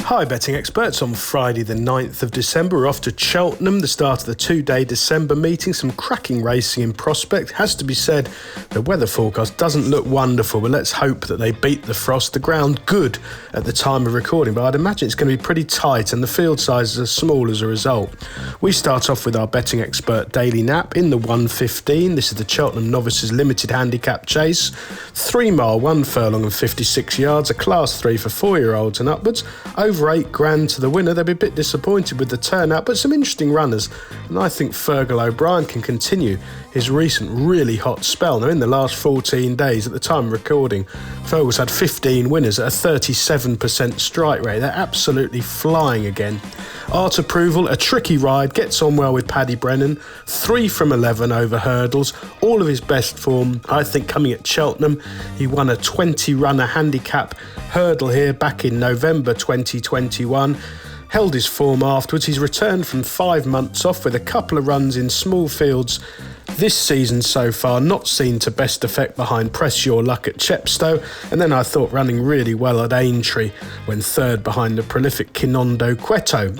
Hi betting experts, on Friday the 9th of December we're off to Cheltenham, the start of the two-day December meeting. Some cracking racing in prospect. Has to be said, the weather forecast doesn't look wonderful, but let's hope that they beat the frost. The ground good at the time of recording, but I'd imagine it's going to be pretty tight and the field sizes are small as a result. We start off with our betting expert Daily Nap in the 1:15. This is the Cheltenham Novices Limited Handicap Chase. 3 mile, 1 furlong and 56 yards, a class 3 for 4-year-olds and upwards. Over £8,000 to the winner. They'll be a bit disappointed with the turnout, but some interesting runners, and I think Fergal O'Brien can continue his recent really hot spell. Now, in the last 14 days, at the time of recording, Fergal's had 15 winners at a 37% strike rate. They're absolutely flying again. Art Approval, a tricky ride, gets on well with Paddy Brennan. 3 from 11 over hurdles, all of his best form, I think, coming at Cheltenham. He won a 20-runner handicap hurdle here back in November 2021. Held his form afterwards. He's returned from 5 months off with a couple of runs in small fields this season so far, not seen to best effect behind Press Your Luck at Chepstow, and then I thought running really well at Aintree when third behind the prolific Kinondo Cueto.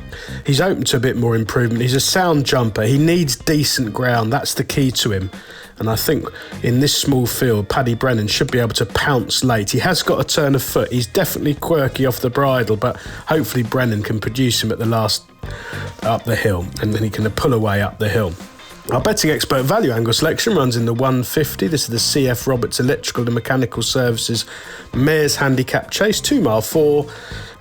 He's open to a bit more improvement. He's a sound jumper. He needs decent ground. That's the key to him. And I think in this small field, Paddy Brennan should be able to pounce late. He has got a turn of foot. He's definitely quirky off the bridle, but hopefully Brennan can produce him at the last up the hill, and then he can pull away up the hill. Our betting expert value angle selection runs in the 1:50. This is the CF Roberts Electrical and Mechanical Services Mares Handicap Chase. 2 mile, 4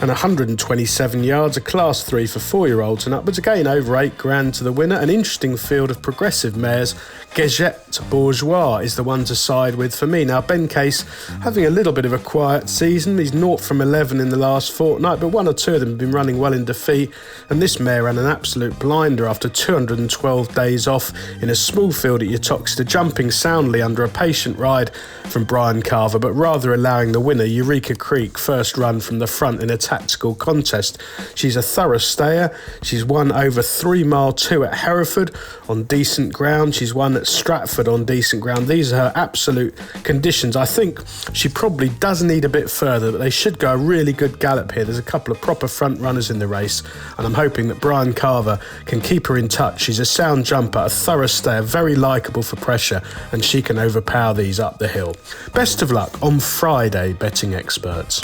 and 127 yards, a class 3 for 4-year-olds and upwards. Again, over £8,000 to the winner. An interesting field of progressive mares. Gezette Bourgeois is the one to side with for me. Now, Ben Case having a little bit of a quiet season. He's 0 from 11 in the last fortnight, but 1 or 2 of them have been running well in defeat. And this mare ran an absolute blinder after 212 days off in a small field at Uttoxeter, jumping soundly under a patient ride from Brian Carver, but rather allowing the winner, Eureka Creek, first run from the front in a tactical contest. She's a thorough stayer. She's won over 3 mile 2 at Hereford on decent ground. She's won at Stratford on decent ground. These are her absolute conditions. I think she probably does need a bit further, but they should go a really good gallop here. There's a couple of proper front runners in the race, and I'm hoping that Brian Carver can keep her in touch. She's a sound jumper, a thorough stayer, very likeable for pressure, and she can overpower these up the hill. Best of luck on Friday, betting experts.